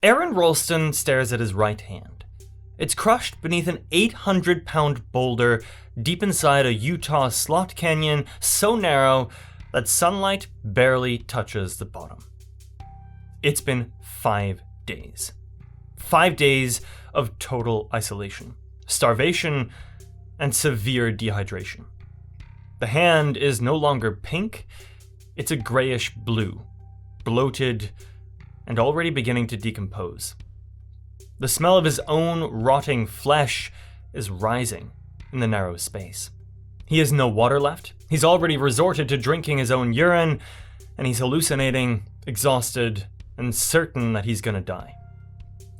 Aron Ralston stares at his right hand. It's crushed beneath an 800-pound boulder deep inside a Utah slot canyon so narrow that sunlight barely touches the bottom. It's been 5 days. 5 days of total isolation, starvation, and severe dehydration. The hand is no longer pink, it's a grayish blue, bloated, and already beginning to decompose. The smell of his own rotting flesh is rising in the narrow space. He has no water left, he's already resorted to drinking his own urine, and he's hallucinating, exhausted, and certain that he's gonna die.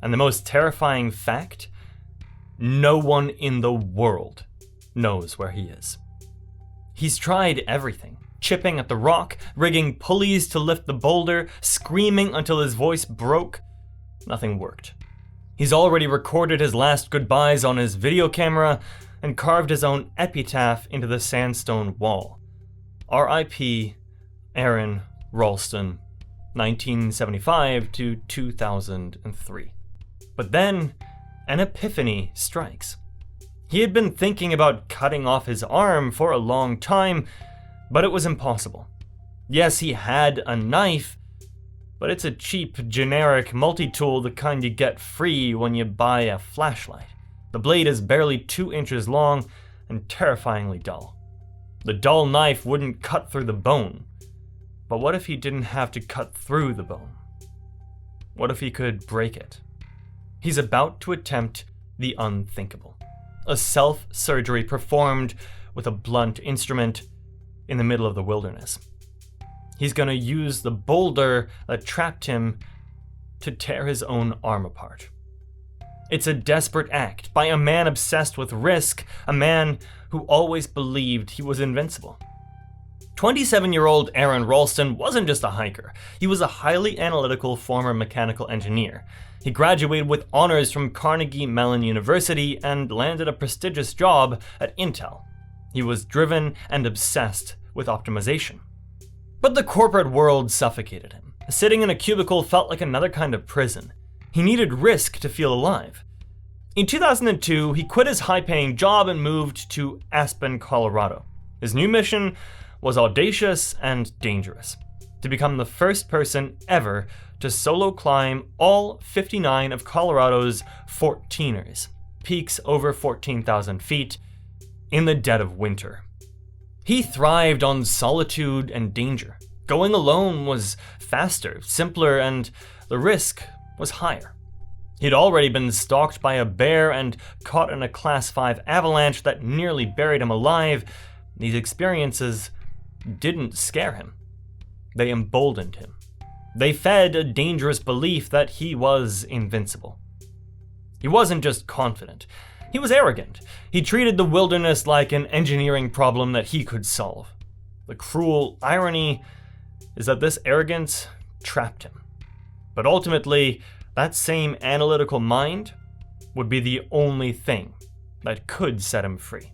And the most terrifying fact? No one in the world knows where he is. He's tried everything. Chipping at the rock, rigging pulleys to lift the boulder, screaming until his voice broke. Nothing worked. He's already recorded his last goodbyes on his video camera and carved his own epitaph into the sandstone wall. R.I.P. Aron Ralston, 1975 to 2003. But then, an epiphany strikes. He had been thinking about cutting off his arm for a long time, but it was impossible. Yes, he had a knife, but it's a cheap, generic multi-tool, the kind you get free when you buy a flashlight. The blade is barely 2 inches long and terrifyingly dull. The dull knife wouldn't cut through the bone. But what if he didn't have to cut through the bone? What if he could break it? He's about to attempt the unthinkable. A self-surgery performed with a blunt instrument in the middle of the wilderness. He's gonna use the boulder that trapped him to tear his own arm apart. It's a desperate act by a man obsessed with risk, a man who always believed he was invincible. 27-year-old Aron Ralston wasn't just a hiker, he was a highly analytical former mechanical engineer. He graduated with honors from Carnegie Mellon University and landed a prestigious job at Intel. He was driven and obsessed with optimization. But the corporate world suffocated him. Sitting in a cubicle felt like another kind of prison. He needed risk to feel alive. In 2002, he quit his high-paying job and moved to Aspen, Colorado. His new mission was audacious and dangerous: to become the first person ever to solo climb all 59 of Colorado's 14ers, peaks over 14,000 feet, in the dead of winter. He thrived on solitude and danger. Going alone was faster, simpler, and the risk was higher. He'd already been stalked by a bear and caught in a Class 5 avalanche that nearly buried him alive. These experiences didn't scare him. They emboldened him. They fed a dangerous belief that he was invincible. He wasn't just confident. He was arrogant. He treated the wilderness like an engineering problem that he could solve. The cruel irony is that this arrogance trapped him. But ultimately, that same analytical mind would be the only thing that could set him free.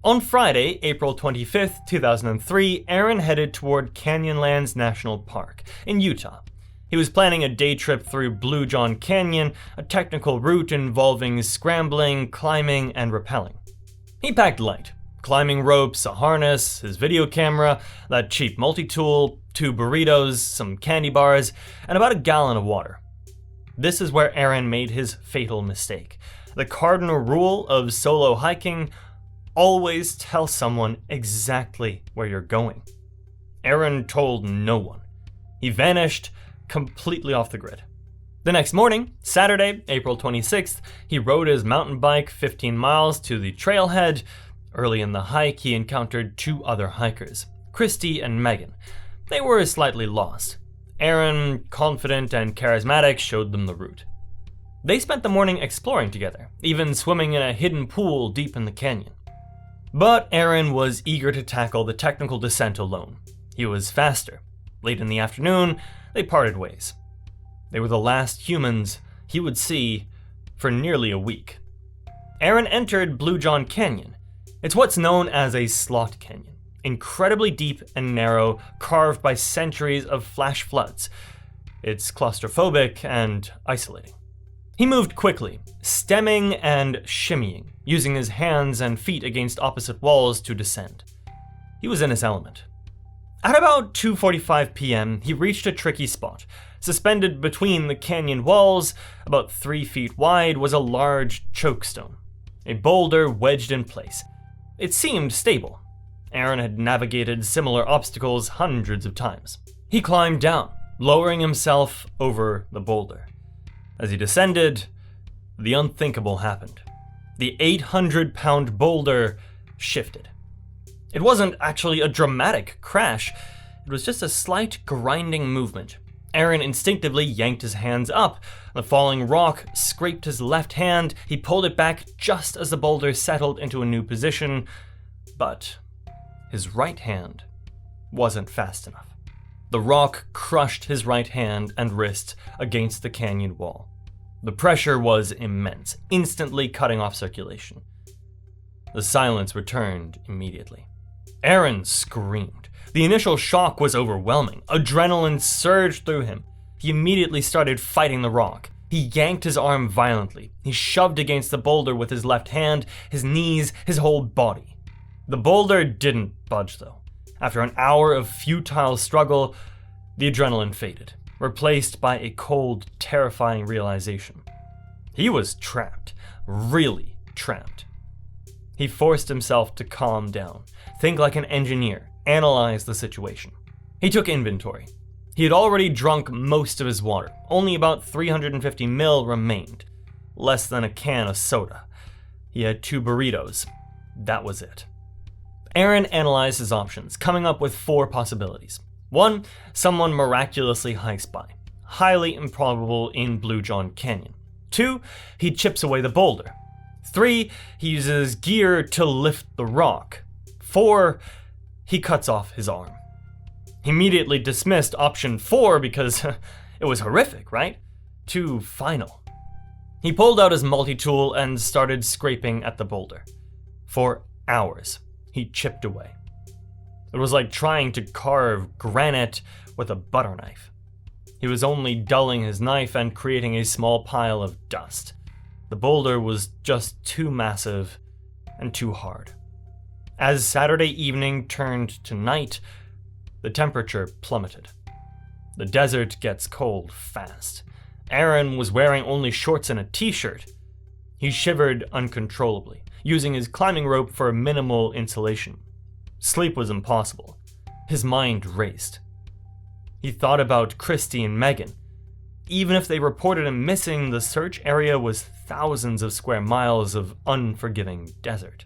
On Friday, April 25th, 2003, Aron headed toward Canyonlands National Park in Utah. He was planning a day trip through Bluejohn Canyon, a technical route involving scrambling, climbing, and rappelling. He packed light: climbing ropes, a harness, his video camera, that cheap multi-tool, 2 burritos, some candy bars, and about a gallon of water. This is where Aron made his fatal mistake. The cardinal rule of solo hiking: always tell someone exactly where you're going. Aron told no one. He vanished completely off the grid. The next morning, Saturday, April 26th, he rode his mountain bike 15 miles to the trailhead. Early in the hike, he encountered 2 other hikers, Christy and Megan. They were slightly lost. Aron, confident and charismatic, showed them the route. They spent the morning exploring together, even swimming in a hidden pool deep in the canyon. But Aron was eager to tackle the technical descent alone. He was faster. Late in the afternoon, they parted ways. They were the last humans he would see for nearly a week. Aron entered Bluejohn Canyon. It's what's known as a slot canyon, incredibly deep and narrow, carved by centuries of flash floods. It's claustrophobic and isolating. He moved quickly, stemming and shimmying, using his hands and feet against opposite walls to descend. He was in his element. At about 2:45 p.m., he reached a tricky spot. Suspended between the canyon walls, about 3 feet wide, was a large chokestone, a boulder wedged in place. It seemed stable. Aron had navigated similar obstacles hundreds of times. He climbed down, lowering himself over the boulder. As he descended, the unthinkable happened. The 800-pound boulder shifted. It wasn't actually a dramatic crash, it was just a slight grinding movement. Aron instinctively yanked his hands up. The falling rock scraped his left hand. He pulled it back just as the boulder settled into a new position, but his right hand wasn't fast enough. The rock crushed his right hand and wrist against the canyon wall. The pressure was immense, instantly cutting off circulation. The silence returned immediately. Aron screamed. The initial shock was overwhelming. Adrenaline surged through him. He immediately started fighting the rock. He yanked his arm violently. He shoved against the boulder with his left hand, his knees, his whole body. The boulder didn't budge, though. After an hour of futile struggle, the adrenaline faded, replaced by a cold, terrifying realization. He was trapped, really trapped. He forced himself to calm down, think like an engineer, analyze the situation. He took inventory. He had already drunk most of his water. Only about 350 ml remained. Less than a can of soda. He had 2 burritos. That was it. Aron analyzed his options, coming up with 4 possibilities. 1, someone miraculously hikes by. Highly improbable in Bluejohn Canyon. 2, he chips away the boulder. 3, he uses gear to lift the rock. 4, he cuts off his arm. He immediately dismissed option 4 because it was horrific, right? Too final. He pulled out his multi-tool and started scraping at the boulder. For hours, he chipped away. It was like trying to carve granite with a butter knife. He was only dulling his knife and creating a small pile of dust. The boulder was just too massive and too hard. As Saturday evening turned to night, the temperature plummeted. The desert gets cold fast. Aron was wearing only shorts and a t-shirt. He shivered uncontrollably, using his climbing rope for minimal insulation. Sleep was impossible. His mind raced. He thought about Christy and Megan. Even if they reported him missing, the search area was thousands of square miles of unforgiving desert.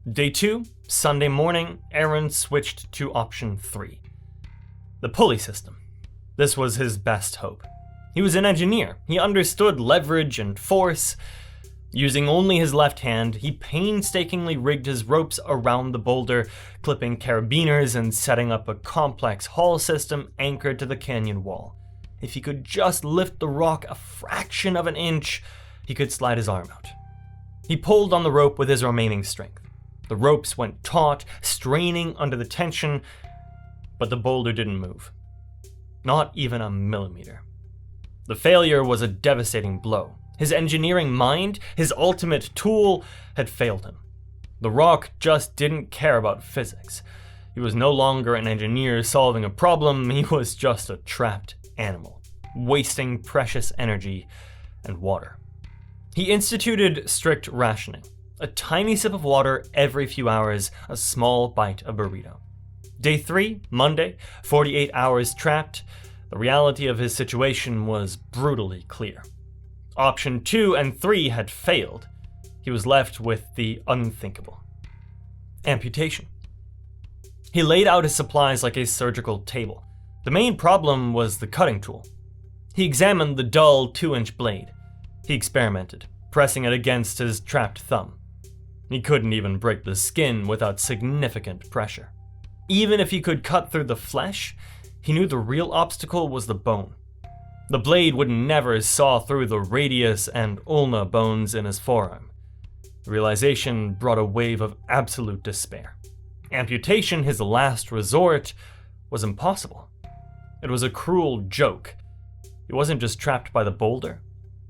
Day 2, Sunday morning, Aron switched to option 3. The pulley system. This was his best hope. He was an engineer. He understood leverage and force. Using only his left hand, he painstakingly rigged his ropes around the boulder, clipping carabiners and setting up a complex haul system anchored to the canyon wall. If he could just lift the rock a fraction of an inch, he could slide his arm out. He pulled on the rope with his remaining strength. The ropes went taut, straining under the tension, but the boulder didn't move. Not even a millimeter. The failure was a devastating blow. His engineering mind, his ultimate tool, had failed him. The rock just didn't care about physics. He was no longer an engineer solving a problem, he was just a trapped animal, wasting precious energy and water. He instituted strict rationing. A tiny sip of water every few hours, a small bite of burrito. Day 3, Monday, 48 hours trapped. The reality of his situation was brutally clear. Option 2 and 3 had failed. He was left with the unthinkable. Amputation. He laid out his supplies like a surgical table. The main problem was the cutting tool. He examined the dull 2-inch blade. He experimented, pressing it against his trapped thumb. He couldn't even break the skin without significant pressure. Even if he could cut through the flesh, he knew the real obstacle was the bone. The blade would never saw through the radius and ulna bones in his forearm. The realization brought a wave of absolute despair. Amputation, his last resort, was impossible. It was a cruel joke, He wasn't just trapped by the boulder,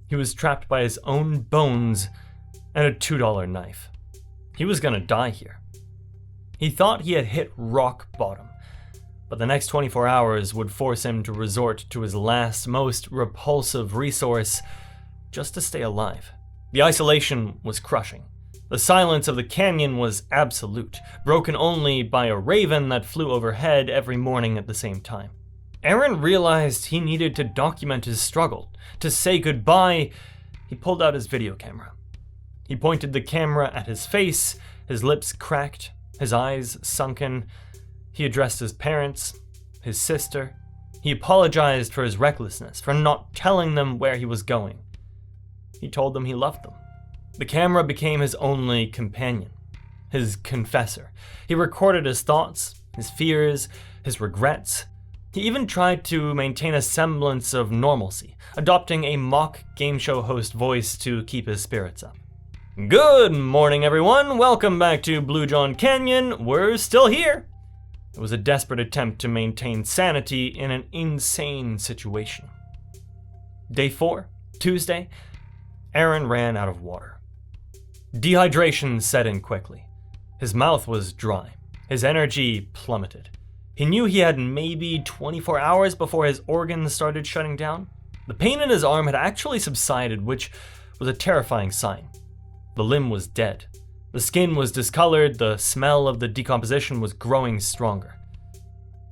he was trapped by his own bones and a $2 knife. He was gonna die here. He thought he had hit rock bottom, but the next 24 hours would force him to resort to his last, most repulsive resource just to stay alive. The isolation was crushing. The silence of the canyon was absolute, broken only by a raven that flew overhead every morning at the same time. Aron realized he needed to document his struggle. To say goodbye, he pulled out his video camera. He pointed the camera at his face, his lips cracked, his eyes sunken. He addressed his parents, his sister. He apologized for his recklessness, for not telling them where he was going. He told them he loved them. The camera became his only companion, his confessor. He recorded his thoughts, his fears, his regrets. He even tried to maintain a semblance of normalcy, adopting a mock game show host voice to keep his spirits up. Good morning, everyone. Welcome back to Bluejohn Canyon. We're still here. It was a desperate attempt to maintain sanity in an insane situation. Day 4, Tuesday, Aron ran out of water. Dehydration set in quickly. His mouth was dry. His energy plummeted. He knew he had maybe 24 hours before his organs started shutting down. The pain in his arm had actually subsided, which was a terrifying sign. The limb was dead. The skin was discolored, the smell of the decomposition was growing stronger.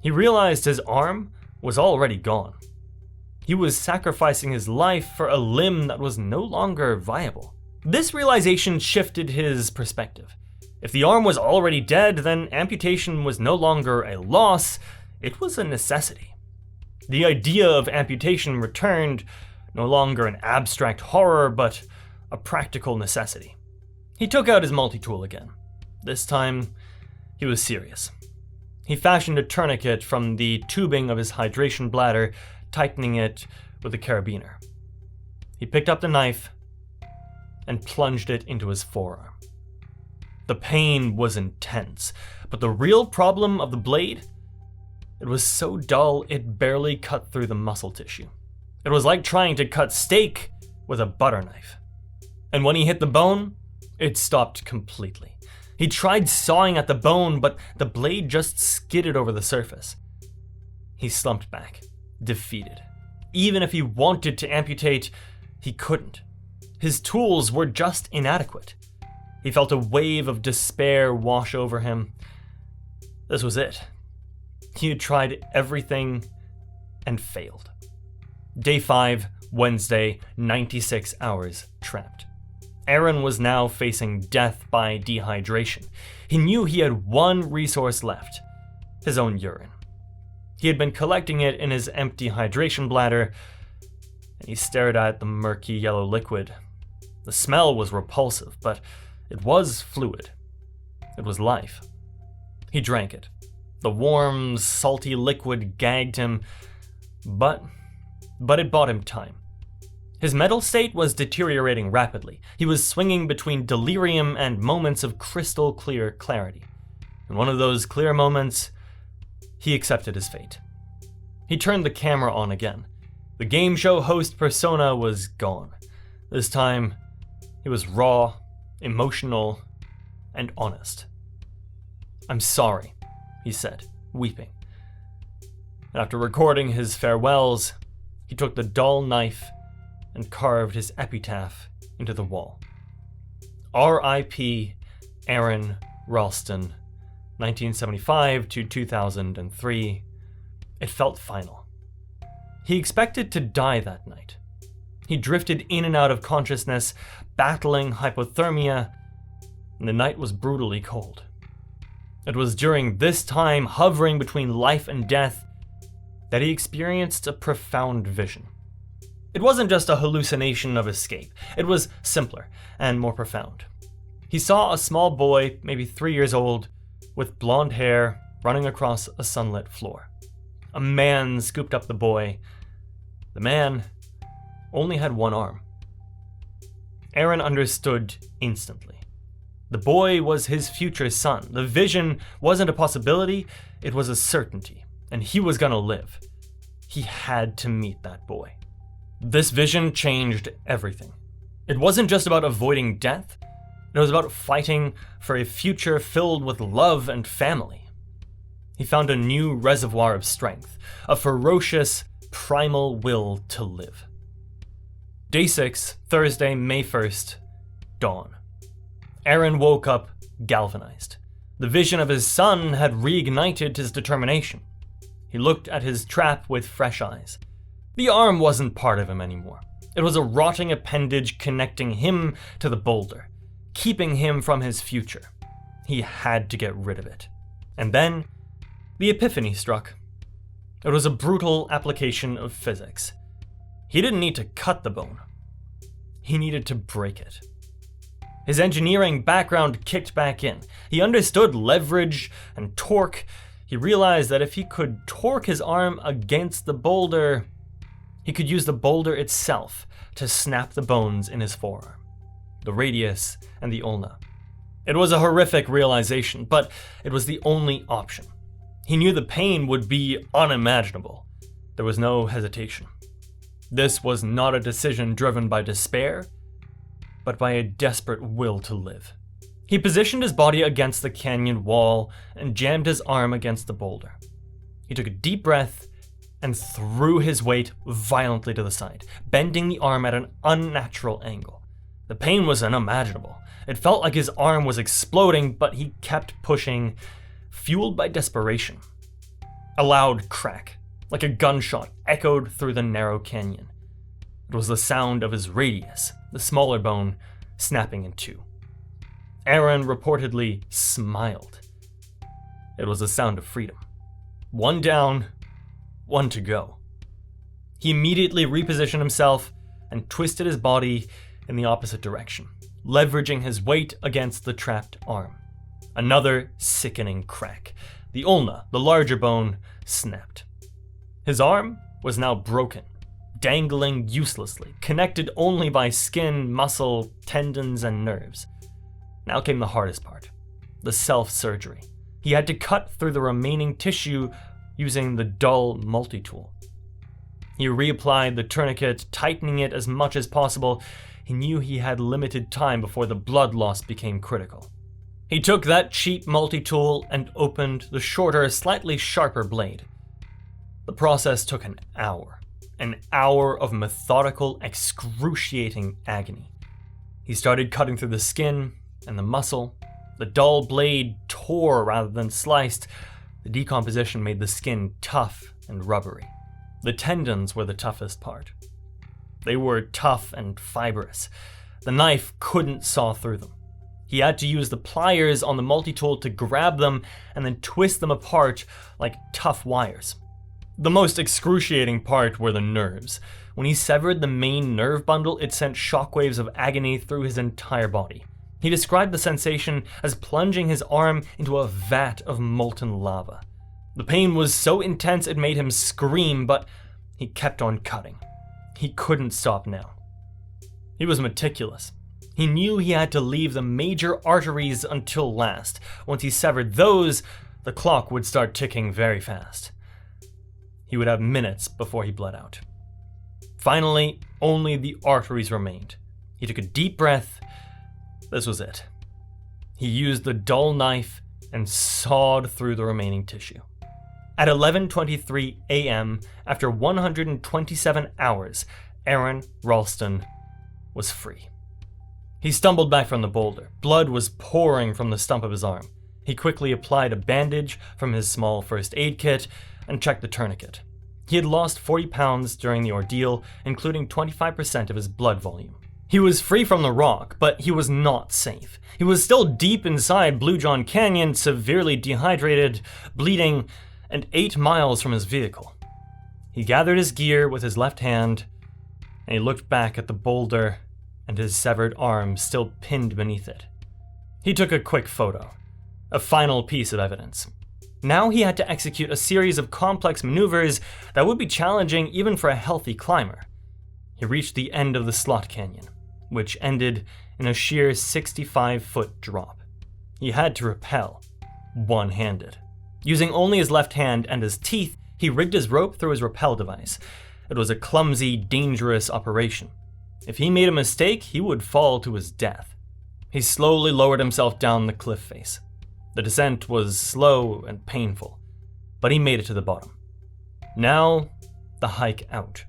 He realized his arm was already gone. He was sacrificing his life for a limb that was no longer viable. This realization shifted his perspective. If the arm was already dead, then amputation was no longer a loss, it was a necessity. The idea of amputation returned, no longer an abstract horror, but a practical necessity. He took out his multi-tool again. This time, he was serious. He fashioned a tourniquet from the tubing of his hydration bladder, tightening it with a carabiner. He picked up the knife and plunged it into his forearm. The pain was intense, but the real problem of the blade, it was so dull it barely cut through the muscle tissue. It was like trying to cut steak with a butter knife. And when he hit the bone, it stopped completely. He tried sawing at the bone, but the blade just skidded over the surface. He slumped back, defeated. Even if he wanted to amputate, he couldn't. His tools were just inadequate. He felt a wave of despair wash over him. This was it. He had tried everything and failed. Day 5, Wednesday, 96 hours trapped. Aron was now facing death by dehydration. He knew he had one resource left, his own urine. He had been collecting it in his empty hydration bladder, and he stared at the murky yellow liquid. The smell was repulsive, but it was fluid. It was life. He drank it. The warm, salty liquid gagged him, but it bought him time. His mental state was deteriorating rapidly. He was swinging between delirium and moments of crystal clear clarity. In one of those clear moments, he accepted his fate. He turned the camera on again. The game show host persona was gone. This time, he was raw, emotional, and honest. "I'm sorry," he said, weeping. After recording his farewells, he took the dull knife and carved his epitaph into the wall. R.I.P. Aron Ralston, 1975 to 2003. It felt final. He expected to die that night. He drifted in and out of consciousness, battling hypothermia, and the night was brutally cold. It was during this time, hovering between life and death, that he experienced a profound vision. It wasn't just a hallucination of escape. It was simpler and more profound. He saw a small boy, maybe 3 years old, with blonde hair, running across a sunlit floor. A man scooped up the boy. The man only had one arm. Aron understood instantly. The boy was his future son. The vision wasn't a possibility, it was a certainty, and he was gonna live. He had to meet that boy. This vision changed everything. It wasn't just about avoiding death, it was about fighting for a future filled with love and family. He found a new reservoir of strength, a ferocious, primal will to live. Day 6, Thursday, May 1st, dawn. Aron woke up galvanized. The vision of his son had reignited his determination. He looked at his trap with fresh eyes. The arm wasn't part of him anymore. It was a rotting appendage connecting him to the boulder, keeping him from his future. He had to get rid of it. And then, the epiphany struck. It was a brutal application of physics. He didn't need to cut the bone. He needed to break it. His engineering background kicked back in. He understood leverage and torque. He realized that if he could torque his arm against the boulder, he could use the boulder itself to snap the bones in his forearm, the radius and the ulna. It was a horrific realization, but it was the only option. He knew the pain would be unimaginable. There was no hesitation. This was not a decision driven by despair, but by a desperate will to live. He positioned his body against the canyon wall and jammed his arm against the boulder. He took a deep breath and threw his weight violently to the side, bending the arm at an unnatural angle. The pain was unimaginable. It felt like his arm was exploding, but he kept pushing, fueled by desperation. A loud crack, like a gunshot, echoed through the narrow canyon. It was the sound of his radius, the smaller bone, snapping in two. Aron reportedly smiled. It was the sound of freedom. One down, one to go. He immediately repositioned himself and twisted his body in the opposite direction, leveraging his weight against the trapped arm. Another sickening crack. The ulna, the larger bone, snapped. His arm was now broken, dangling uselessly, connected only by skin, muscle, tendons, and nerves. Now came the hardest part, the self-surgery. He had to cut through the remaining tissue using the dull multi-tool. He reapplied the tourniquet, tightening it as much as possible. He knew he had limited time before the blood loss became critical. He took that cheap multi-tool and opened the shorter, slightly sharper blade. The process took an hour of methodical, excruciating agony. He started cutting through the skin and the muscle. The dull blade tore rather than sliced. The decomposition made the skin tough and rubbery. The tendons were the toughest part. They were tough and fibrous. The knife couldn't saw through them. He had to use the pliers on the multi-tool to grab them and then twist them apart like tough wires. The most excruciating part were the nerves. When he severed the main nerve bundle, it sent shockwaves of agony through his entire body. He described the sensation as plunging his arm into a vat of molten lava. The pain was so intense it made him scream, but he kept on cutting. He couldn't stop now. He was meticulous. He knew he had to leave the major arteries until last. Once he severed those, the clock would start ticking very fast. He would have minutes before he bled out. Finally, only the arteries remained. He took a deep breath. This was it. He used the dull knife and sawed through the remaining tissue. At 11:23 a.m., after 127 hours, Aron Ralston was free. He stumbled back from the boulder. Blood was pouring from the stump of his arm. He quickly applied a bandage from his small first aid kit and checked the tourniquet. He had lost 40 pounds during the ordeal, including 25% of his blood volume. He was free from the rock, but he was not safe. He was still deep inside Bluejohn Canyon, severely dehydrated, bleeding, and 8 miles from his vehicle. He gathered his gear with his left hand, and he looked back at the boulder and his severed arm still pinned beneath it. He took a quick photo, a final piece of evidence. Now he had to execute a series of complex maneuvers that would be challenging even for a healthy climber. He reached the end of the slot canyon, which ended in a sheer 65-foot drop. He had to rappel, one-handed. Using only his left hand and his teeth, he rigged his rope through his rappel device. It was a clumsy, dangerous operation. If he made a mistake, he would fall to his death. He slowly lowered himself down the cliff face. The descent was slow and painful, but he made it to the bottom. Now, the hike out.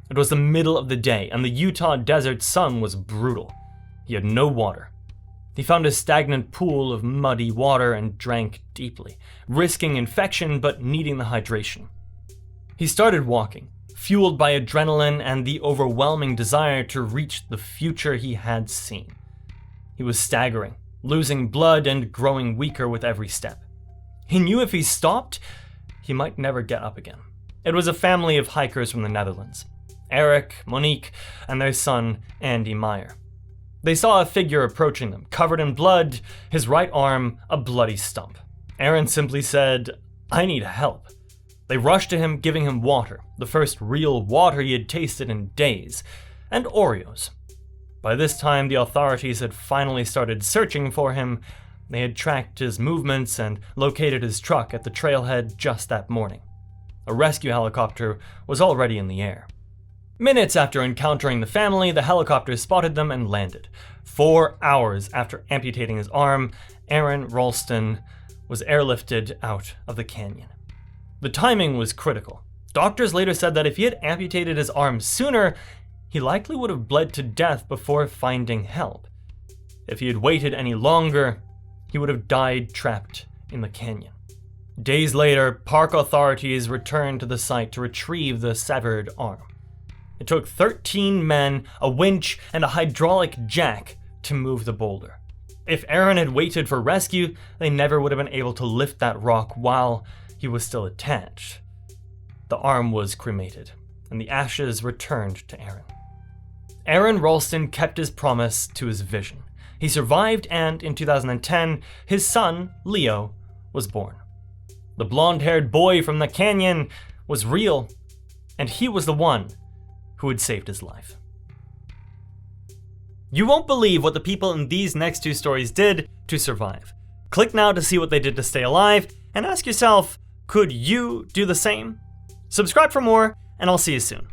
It was the middle of the day, and the Utah desert sun was brutal. He had no water. He found a stagnant pool of muddy water and drank deeply, risking infection but needing the hydration. He started walking, fueled by adrenaline and the overwhelming desire to reach the future he had seen. He was staggering, losing blood and growing weaker with every step. He knew if he stopped, he might never get up again. It was a family of hikers from the Netherlands. Eric, Monique, and their son, Andy Meyer. They saw a figure approaching them, covered in blood, his right arm a bloody stump. Aron simply said, "I need help." They rushed to him, giving him water, the first real water he had tasted in days, and Oreos. By this time, the authorities had finally started searching for him. They had tracked his movements and located his truck at the trailhead just that morning. A rescue helicopter was already in the air. Minutes after encountering the family, the helicopter spotted them and landed. 4 hours after amputating his arm, Aron Ralston was airlifted out of the canyon. The timing was critical. Doctors later said that if he had amputated his arm sooner, he likely would have bled to death before finding help. If he had waited any longer, he would have died trapped in the canyon. Days later, park authorities returned to the site to retrieve the severed arm. It took 13 men, a winch, and a hydraulic jack to move the boulder. If Aron had waited for rescue, they never would have been able to lift that rock while he was still attached. The arm was cremated, and the ashes returned to Aron. Aron Ralston kept his promise to his vision. He survived, and in 2010, his son, Leo, was born. The blonde-haired boy from the canyon was real, and he was the one who had saved his life. You won't believe what the people in these next two stories did to survive. Click now to see what they did to stay alive, and ask yourself, could you do the same? Subscribe for more, and I'll see you soon.